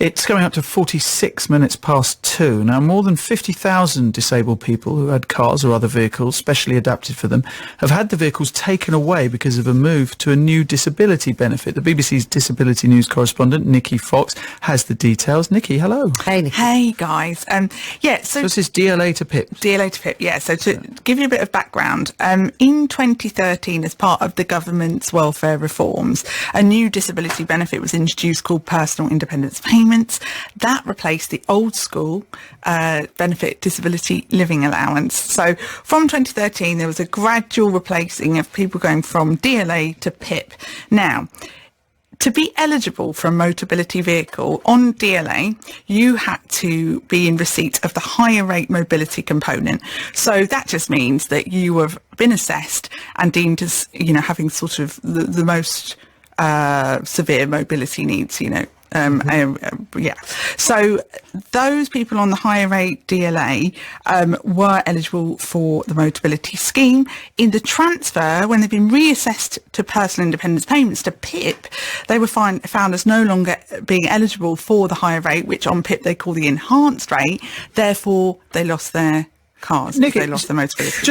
It's coming up to 46 minutes past 2. Now, more than 50,000 disabled people who had cars or other vehicles specially adapted for them have had the vehicles taken away because of a move to a new disability benefit. The BBC's disability news correspondent, Nikki Fox, has the details. Nikki, hello. Hey, Nikki. Hey, guys. So this is DLA to PIP. DLA to PIP, yeah. So to give you a bit of background, in 2013, as part of the government's welfare reforms, a new disability benefit was introduced called Personal Independence Payments. That replaced the old school benefit disability living allowance. So from 2013, there was a gradual replacing of people going from DLA to PIP. Now, to be eligible for a Motability vehicle on DLA, you had to be in receipt of the higher rate mobility component. So that just means that you have been assessed and deemed as, having sort of the most severe mobility needs, So those people on the higher rate DLA were eligible for the Motability scheme. In the transfer, when they've been reassessed to personal independence payments to PIP, they were found as no longer being eligible for the higher rate, which on PIP they call the enhanced rate. Therefore, they lost their cars. Nikki, they lost their Motability.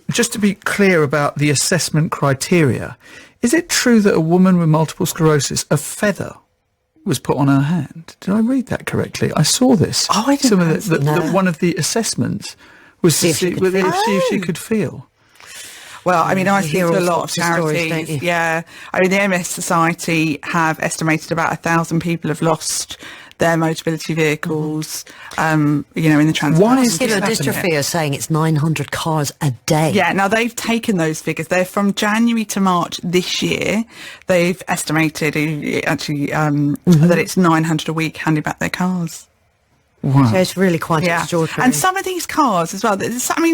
Just to be clear about the assessment criteria, is it true that a woman with multiple sclerosis, a feather was put on her hand? Did I read that correctly? I saw this. Oh, I didn't know. One of the assessments was to see if she could feel. Well, I mean, I speak to a lot of stories, charities. don't you? Yeah. I mean, the MS Society have estimated about 1,000 people have lost their Motability vehicles, in the transfer. Why is Muscular dystrophy are saying it's 900 cars a day. Yeah, now they've taken those figures. They're from January to March this year. They've estimated that it's 900 a week handing back their cars. Wow. So it's really quite extraordinary. And some of these cars as well,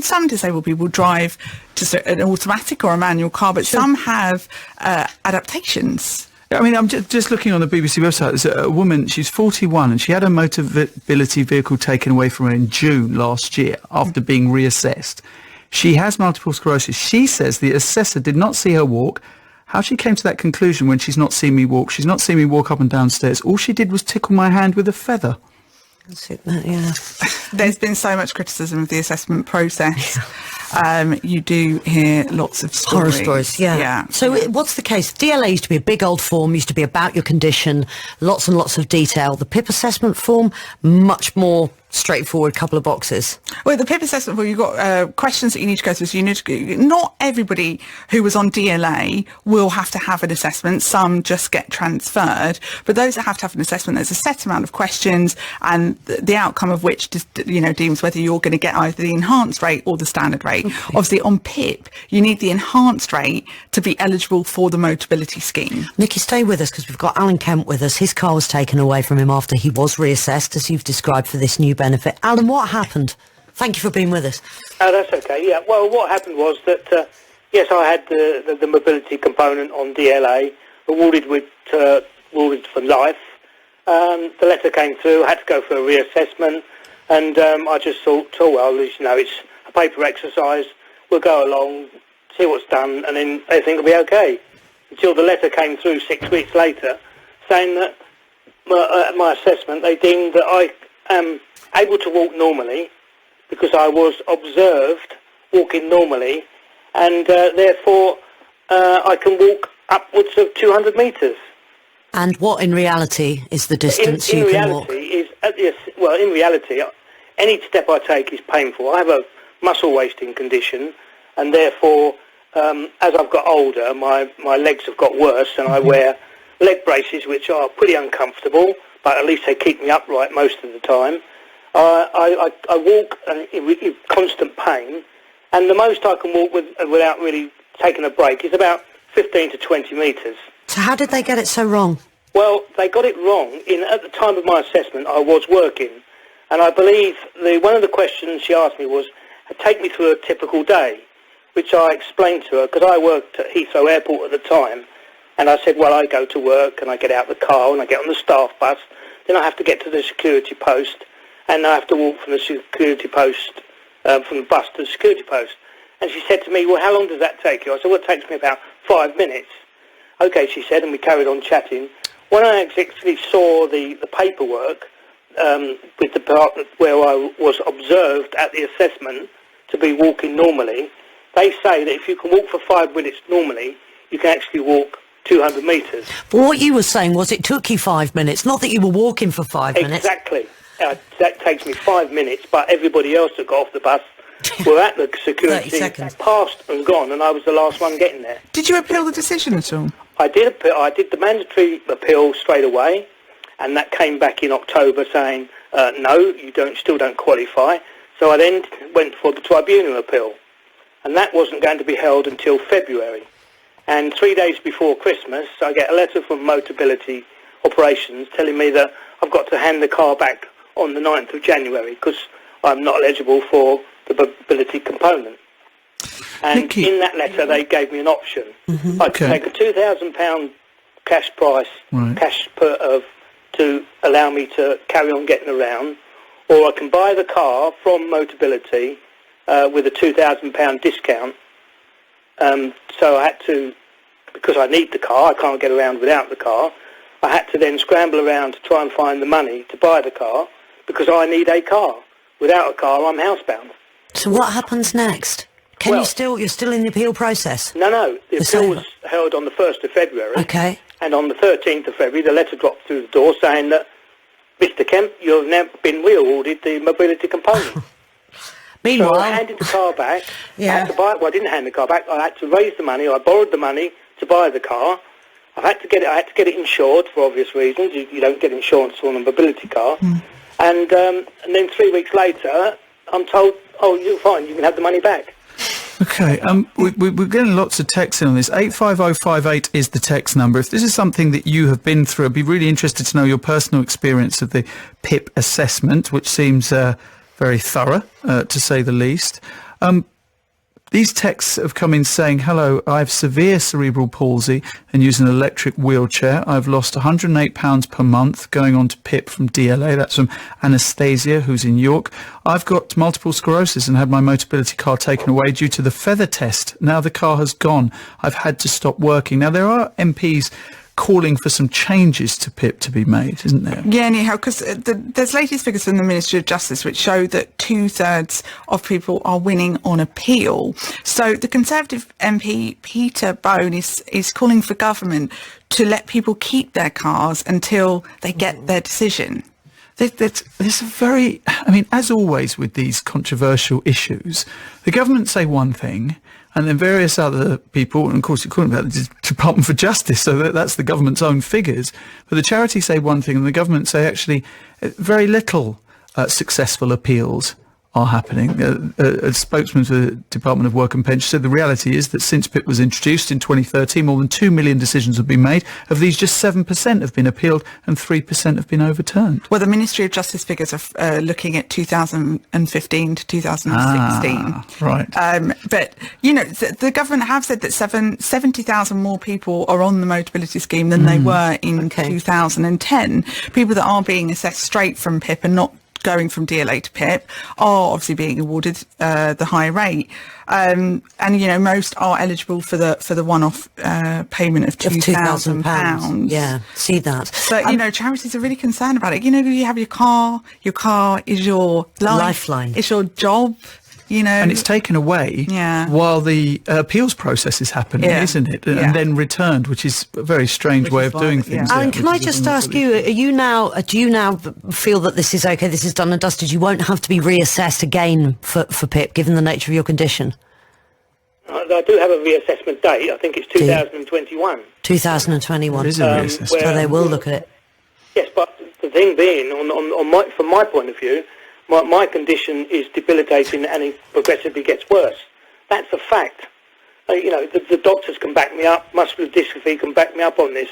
some disabled people drive just an automatic or a manual car, but some have adaptations. I mean, I'm just looking on the BBC website. There's a woman, she's 41, and she had a Motability vehicle taken away from her in June last year after being reassessed. She has multiple sclerosis. She says the assessor did not see her walk. How she came to that conclusion when she's not seen me walk? She's not seen me walk up and down stairs. All she did was tickle my hand with a feather. Yeah. There's been so much criticism of the assessment process. You do hear lots of stories. Horror stories, yeah. So what's the case? DLA used to be a big old form, used to be about your condition, lots and lots of detail. The PIP assessment form, much more straightforward, couple of boxes. Well, the PIP assessment form, you've got questions that you need to go through. So not everybody who was on DLA will have to have an assessment. Some just get transferred. But those that have to have an assessment, there's a set amount of questions, and the outcome of which deems whether you're going to get either the enhanced rate or the standard rate. Okay. Obviously, on PIP, you need the enhanced rate to be eligible for the Motability scheme. Nikki, stay with us because we've got Alan Kemp with us. His car was taken away from him after he was reassessed, as you've described, for this new benefit. Alan, what happened? Thank you for being with us. Oh, that's okay, yeah. Well, what happened was that, yes, I had the mobility component on DLA, awarded for life. The letter came through, I had to go for a reassessment, and I just thought, it's a paper exercise, we'll go along, see what's done, and then everything will be okay. Until the letter came through 6 weeks later, saying that at my assessment, they deemed that I am able to walk normally because I was observed walking normally, and therefore I can walk upwards of 200 metres. And what in reality is the distance you can walk? In reality, any step I take is painful. I have a muscle wasting condition, and therefore, as I've got older, my legs have got worse, and I wear leg braces, which are pretty uncomfortable, but at least they keep me upright most of the time. I walk in constant pain, and the most I can walk without really taking a break is about 15 to 20 metres. So how did they get it so wrong? Well, they got it wrong. At the time of my assessment, I was working, and I believe one of the questions she asked me was, take me through a typical day, which I explained to her, because I worked at Heathrow Airport at the time, and I said, well, I go to work, and I get out the car, and I get on the staff bus, then I have to get to the security post, and I have to walk from the security post, from the bus to the security post. And she said to me, well, how long does that take you? I said, well, it takes me about 5 minutes. Okay, she said, and we carried on chatting. when I actually saw the paperwork with the part where I was observed at the assessment to be walking normally, they say that if you can walk for 5 minutes normally, you can actually walk 200 metres. But what you were saying was it took you 5 minutes, not that you were walking for 5 minutes. Exactly. That takes me 5 minutes, but everybody else that got off the bus were at the 30 security, seconds. passed and gone, and I was the last one getting there. Did you appeal the decision at all? I did appeal. I did the mandatory appeal straight away, and that came back in October saying, no, you still don't qualify. So I then went for the tribunal appeal, and that wasn't going to be held until February. And 3 days before Christmas, I get a letter from Motability Operations telling me that I've got to hand the car back on the 9th of January because I'm not eligible for the mobility component. And Nicky, in that letter, they gave me an option. I could Okay. take a £2,000 cash price, Right. to allow me to carry on getting around, or I can buy the car from Motability with a £2,000 discount. So I had to, because I need the car, I can't get around without the car, I had to then scramble around to try and find the money to buy the car because I need a car. Without a car, I'm housebound. So what happens next? Can Well- you're still in the appeal process? No, the The appeal same. was held on the 1st of February. Okay. And on the 13th of February, the letter dropped through the door saying that, Mr. Kemp, you've now been re-awarded the mobility component. So Meanwhile, I handed the car back. Yeah. I had to buy. Well, I didn't hand the car back. I had to raise the money. I borrowed the money to buy the car. I had to get it insured for obvious reasons. You don't get insurance on a mobility car. And then 3 weeks later, I'm told, oh, you're fine. You can have the money back. Okay, we're getting lots of texts in on this. 85058 is the text number. If this is something that you have been through, I'd be really interested to know your personal experience of the PIP assessment, which seems very thorough, to say the least. These texts have come in saying, hello, I have severe cerebral palsy and use an electric wheelchair. I've lost £108 per month going on to PIP from DLA. That's from Anastasia, who's in York. I've got multiple sclerosis and had my Motability car taken away due to the feather test. Now the car has gone. I've had to stop working. Now, there are MPs calling for some changes to PIP to be made, isn't there? Yeah, anyhow, because there's latest figures from the Ministry of Justice which show that 2/3 of people are winning on appeal. So the Conservative MP Peter Bone is calling for government to let people keep their cars until they get their decision. There's a very, I mean, as always with these controversial issues, the government say one thing, and then various other people, and of course you're talking about the Department for Justice, so that's the government's own figures, but the charities say one thing and the government say actually very little successful appeals are happening. A spokesman for the Department of Work and Pensions said the reality is that since PIP was introduced in 2013, more than 2 million decisions have been made. Of these, just 7% have been appealed and 3% have been overturned. Well, the Ministry of Justice figures are looking at 2015 to 2016. Right. But, you know, the government have said that 70,000 more people are on the Motability scheme than they were in 2010. People that are being assessed straight from PIP and not going from DLA to PIP are obviously being awarded the high rate, and you know most are eligible for the one-off payment of £2,000. Yeah, see that. But you know, charities are really concerned about it. You know, you have your car. Your car is your Lifeline. It's your job. You know, And it's taken away while the appeals process is happening, isn't it? And then returned, which is a very strange way of doing things. Alan, can I just ask you, do you now feel that this is okay, this is done and dusted, you won't have to be reassessed again for PIP, given the nature of your condition? I do have a reassessment date. I think it's 2021. 2021. It is a reassessment. So they will look at it. Yes, but the thing being, from my point of view, my condition is debilitating and it progressively gets worse. That's a fact. You know, the doctors can back me up, muscular dystrophy can back me up on this,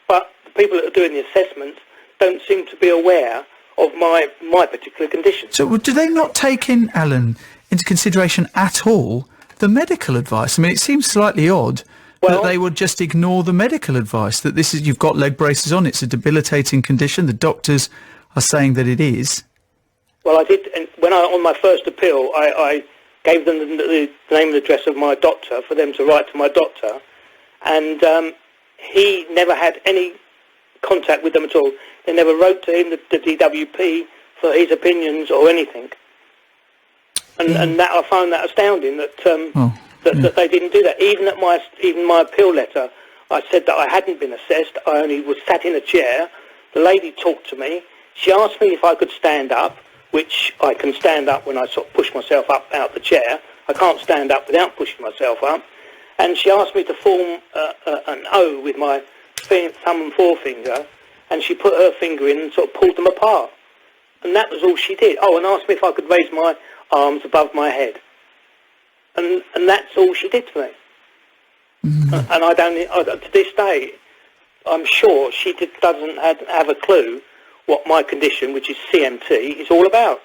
but the people that are doing the assessments don't seem to be aware of my particular condition. So do they not take in, Alan, into consideration at all the medical advice? I mean, it seems slightly odd that they would just ignore the medical advice, that this is, you've got leg braces on, it's a debilitating condition, the doctors are saying that it is. Well, I did, and on my first appeal, I gave them the name and address of my doctor for them to write to my doctor, and he never had any contact with them at all. They never wrote to him, the DWP, for his opinions or anything. And that I find that astounding that that they didn't do that. Even my appeal letter, I said that I hadn't been assessed. I only was sat in a chair. The lady talked to me. She asked me if I could stand up, which I can stand up when I sort of push myself up out the chair. I can't stand up without pushing myself up. And she asked me to form an O with my thumb and forefinger, and she put her finger in and sort of pulled them apart. And that was all she did. Oh, and asked me if I could raise my arms above my head. And that's all she did to me. And I don't, to this day, I'm sure she doesn't have a clue what my condition, which is CMT, is all about.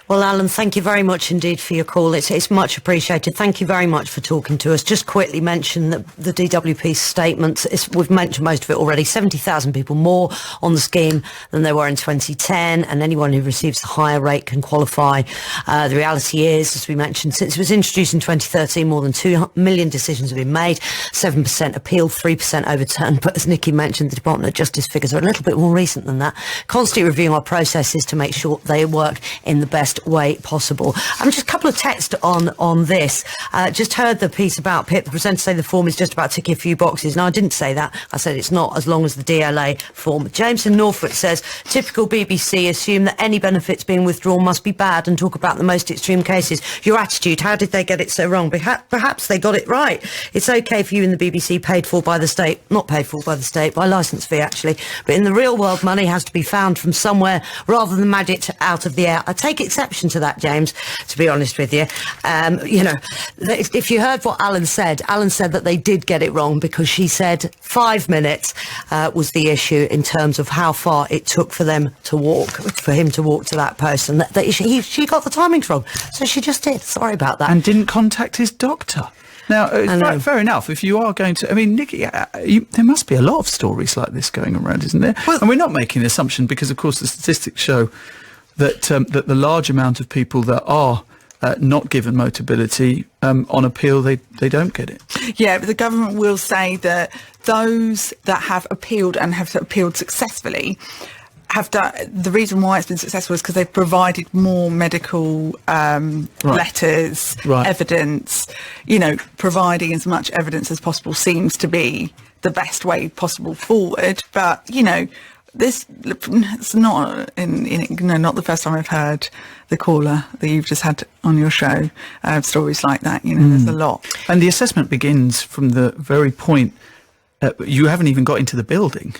Well, Alan, thank you very much indeed for your call. It's much appreciated. Thank you very much for talking to us. Just quickly mention that the DWP statement, we've mentioned most of it already, 70,000 people more on the scheme than there were in 2010, and anyone who receives the higher rate can qualify. The reality is, as we mentioned, since it was introduced in 2013, more than 2 million decisions have been made, 7% appealed, 3% overturned. But as Nikki mentioned, the Department of Justice figures are a little bit more recent than that. Constantly reviewing our processes to make sure they work in the best way possible. Just a couple of texts on this. Just heard the piece about PIP. The presenter say the form is just about ticking a few boxes. No, I didn't say that. I said it's not, as long as the DLA form. James in Norfolk says, typical BBC, assume that any benefits being withdrawn must be bad and talk about the most extreme cases. Your attitude, how did they get it so wrong? Perhaps they got it right. It's okay for you in the BBC paid for by the state, not paid for by the state, by licence fee actually, but in the real world money has to be found from somewhere rather than magic out of the air. I take exception to that, James, to be honest with you. If you heard what Alan said that they did get it wrong, because she said 5 minutes was the issue in terms of how far it took for him to walk to that person. She got the timings wrong, so she just did. Sorry about that. And didn't contact his doctor. Now, fair enough. If you are going to, I mean, Nikki, there must be a lot of stories like this going around, isn't there? Well, and we're not making an assumption, because, of course, the statistics show that the large amount of people that are not given Motability on appeal, they don't get it. Yeah, but the government will say that those that have appealed and have appealed successfully have done, the reason why it's been successful is because they've provided more medical letters, evidence. Providing as much evidence as possible seems to be the best way possible forward. But it's not not the first time I've heard the caller that you've just had on your show, stories like that. There's a lot. And the assessment begins from the very point you haven't even got into the building.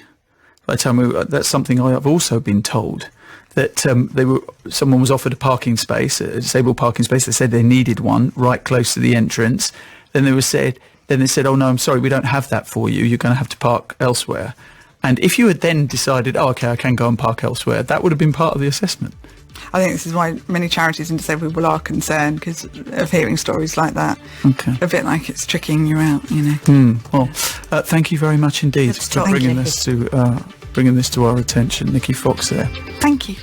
By the time that's something I have also been told, that someone was offered a parking space, a disabled parking space. They said they needed one right close to the entrance. Then they said, "Oh no, I'm sorry, we don't have that for you. You're going to have to park elsewhere." And if you had then decided, "Oh, okay, I can go and park elsewhere," that would have been part of the assessment. I think this is why many charities and disabled people are concerned, because of hearing stories like that. Okay. A bit like it's tricking you out, Well, thank you very much indeed for bringing this to our attention. Nikki Fox there. Thank you.